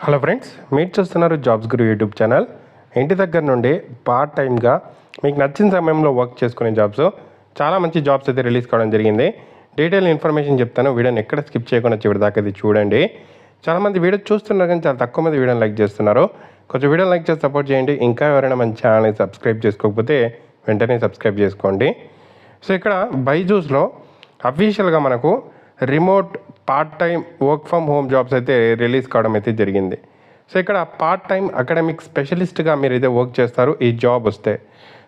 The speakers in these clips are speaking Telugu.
హలో ఫ్రెండ్స్, మీరు చూస్తున్నారు జాబ్స్ గురు యూట్యూబ్ ఛానల్. ఇంటి దగ్గర నుండి పార్ట్ టైమ్గా మీకు నచ్చిన సమయంలో వర్క్ చేసుకునే జాబ్స్, చాలా మంచి జాబ్స్ అయితే రిలీజ్ కావడం జరిగింది. డీటెయిల్ ఇన్ఫర్మేషన్ చెప్తాను. వీడియోని ఎక్కడ స్కిప్ చేయకుండా చివరి దాకా ఇది చూడండి. చాలామంది వీడియో చూస్తున్నారు కానీ చాలా తక్కువ మంది వీడియోని లైక్ చేస్తున్నారు. కొంచెం వీడియోని లైక్ చేసి సపోర్ట్ చేయండి. ఇంకా ఎవరైనా మన ఛానల్ని సబ్స్క్రైబ్ చేసుకోకపోతే వెంటనే సబ్స్క్రైబ్ చేసుకోండి. సో ఇక్కడ బైజూస్లో అఫీషియల్గా మనకు remote part time work from home jobs అయితే రిలీజ్ కావడం అయితే జరిగింది. సో ఇక్కడ పార్ట్ టైం అకాడమిక్ స్పెషలిస్ట్గా మీరు అయితే వర్క్ చేస్తారు ఈ జాబ్ వస్తే.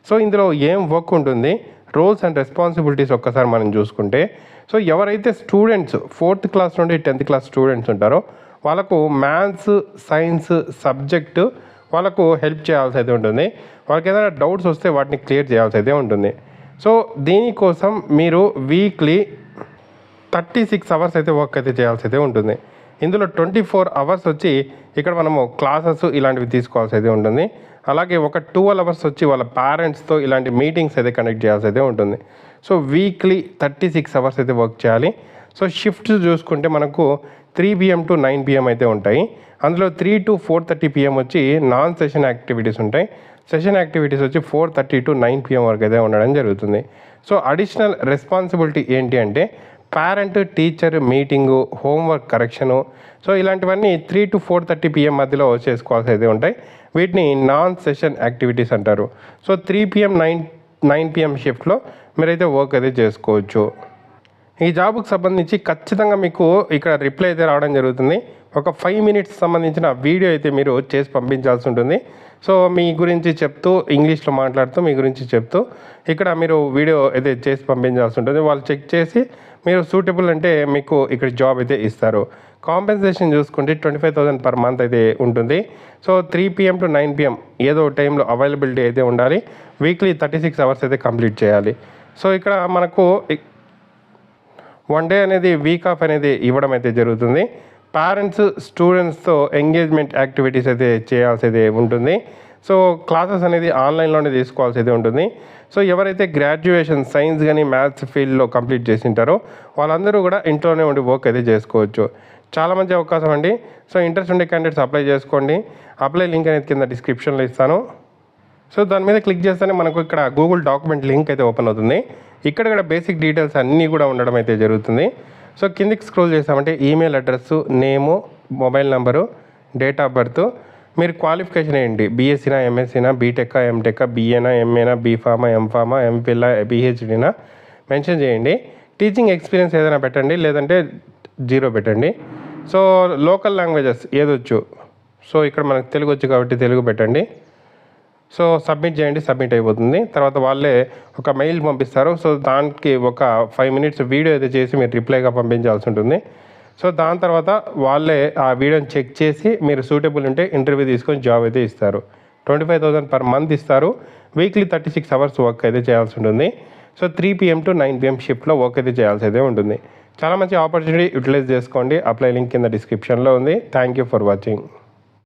సో ఇందులో ఏం వర్క్ ఉంటుంది, రోల్స్ అండ్ రెస్పాన్సిబిలిటీస్ ఒక్కసారి మనం చూసుకుంటే, సో ఎవరైతే స్టూడెంట్స్ 4th క్లాస్ నుండి 10th క్లాస్ స్టూడెంట్స్ ఉంటారో వాళ్ళకు మ్యాథ్స్, సైన్స్ సబ్జెక్టు వాళ్ళకు హెల్ప్ చేయాల్సి అయితే ఉంటుంది. వాళ్ళకి ఏదైనా డౌట్స్ వస్తే వాటిని క్లియర్ చేయాల్సి అయితే ఉంటుంది. సో దీనికోసం మీరు వీక్లీ 36 అవర్స్ అయితే వర్క్ అయితే చేయాల్సి అయితే ఉంటుంది. ఇందులో 24 అవర్స్ వచ్చి ఇక్కడ మనము క్లాసెస్ ఇలాంటివి తీసుకోవాల్సి అయితే ఉంటుంది. అలాగే ఒక 12 అవర్స్ వచ్చి వాళ్ళ పేరెంట్స్తో ఇలాంటి మీటింగ్స్ అయితే కండక్ట్ చేయాల్సి అయితే ఉంటుంది. సో వీక్లీ 36 అవర్స్ అయితే వర్క్ చేయాలి. సో షిఫ్ట్స్ చూసుకుంటే మనకు 3 PM to 9 PM అయితే ఉంటాయి. అందులో 3 to 4:30 PM వచ్చి నాన్ సెషన్ యాక్టివిటీస్ ఉంటాయి. సెషన్ యాక్టివిటీస్ వచ్చి 4:30 to 9 PM వరకు అయితే ఉండడం జరుగుతుంది. సో అడిషనల్ రెస్పాన్సిబిలిటీ ఏంటి అంటే parent teacher meeting, homework correction, so ఇలాంటివన్నీ 3 to 4:30 PM మధ్యలో చేసుకోవాల్సి అయితే ఉంటాయి. వీటిని నాన్ సెషన్ యాక్టివిటీస్ అంటారు. సో 3 PM 9 PM షిఫ్ట్లో మీరైతే వర్క్ అయితే చేసుకోవచ్చు. ఈ జాబ్కి సంబంధించి ఖచ్చితంగా మీకు ఇక్కడ రిప్లై అయితే రావడం జరుగుతుంది. ఒక 5 minutes సంబంధించిన వీడియో అయితే మీరు చేసి పంపించాల్సి ఉంటుంది. సో మీ గురించి చెప్తూ ఇంగ్లీష్లో మాట్లాడుతూ మీ గురించి చెప్తూ ఇక్కడ మీరు వీడియో అయితే చేసి పంపించాల్సి ఉంటుంది. వాళ్ళు చెక్ చేసి మీరు సూటబుల్ అంటే మీకు ఇక్కడ జాబ్ అయితే ఇస్తారు. కాంపెన్సేషన్ చూసుకుంటే 25,000 per month అయితే ఉంటుంది. సో 3 PM to 9 PM ఏదో టైంలో అవైలబిలిటీ అయితే ఉండాలి. వీక్లీ 36 అవర్స్ అయితే కంప్లీట్ చేయాలి. సో ఇక్కడ మనకు 1 day అనేది వీక్ ఆఫ్ అనేది ఇవ్వడం అయితే జరుగుతుంది. పేరెంట్స్ స్టూడెంట్స్తో ఎంగేజ్మెంట్ యాక్టివిటీస్ అయితే చేయాల్సి అయితే ఉంటుంది. సో క్లాసెస్ అనేది ఆన్లైన్లోనే తీసుకోవాల్సి అయితే ఉంటుంది. సో ఎవరైతే గ్రాడ్యుయేషన్ సైన్స్ కానీ మ్యాథ్స్ ఫీల్డ్లో కంప్లీట్ చేసి ఉంటారో వాళ్ళందరూ కూడా ఇంట్లోనే ఉండి వర్క్ అయితే చేసుకోవచ్చు. చాలా మంచి అవకాశం అండి. సో ఇంట్రెస్ట్ ఉండే క్యాండిడేట్స్ అప్లై చేసుకోండి. అప్లై లింక్ అనేది కింద డిస్క్రిప్షన్లో ఇస్తాను. సో దాని మీద క్లిక్ చేస్తేనే మనకు ఇక్కడ గూగుల్ డాక్యుమెంట్ లింక్ అయితే ఓపెన్ అవుతుంది. ఇక్కడ కూడా బేసిక్ డీటెయిల్స్ అన్నీ కూడా ఉండడం అయితే జరుగుతుంది. సో కిందికి స్క్రోల్ చేసామంటే email address, name, mobile number, date of birth, మీరు క్వాలిఫికేషన్ ఏంటి, బీఎస్సీనా, ఎంఎస్సీనా, బీటెక్కా, ఎంటెక్కా, బీఏనా, ఎంఏనా, బీఫామా, ఎంఫామా, ఎంఫిల్లా, పీహెచ్డీనా మెన్షన్ చేయండి. టీచింగ్ ఎక్స్పీరియన్స్ ఏదైనా పెట్టండి, లేదంటే 0 పెట్టండి. సో లోకల్ లాంగ్వేజెస్ ఏదొచ్చు, సో ఇక్కడ మనకు తెలుగు వచ్చు కాబట్టి తెలుగు పెట్టండి. సో సబ్మిట్ చేయండి, సబ్మిట్ అయిపోతుంది. తర్వాత వాళ్ళే ఒక మెయిల్ పంపిస్తారు. సో దానికి ఒక 5 minutes వీడియో అయితే చేసి మీరు రిప్లైగా పంపించాల్సి ఉంటుంది. సో దాని తర్వాత వాళ్ళే ఆ వీడియోని చెక్ చేసి మీరు సూటబుల్ ఉంటే ఇంటర్వ్యూ తీసుకొని జాబ్ అయితే ఇస్తారు. 25,000 per month ఇస్తారు. వీక్లీ 36 అవర్స్ వర్క్ అయితే చేయాల్సి ఉంటుంది. సో 3 PM to 9 PM షిఫ్ట్లో వర్క్ అయితే చేయాల్సి అయితే ఉంటుంది. చాలా మంచి ఆపర్చునిటీ యూటిలైజ్ చేసుకోండి. అప్లై లింక్ కింద డిస్క్రిప్షన్లో ఉంది. Thank you for watching.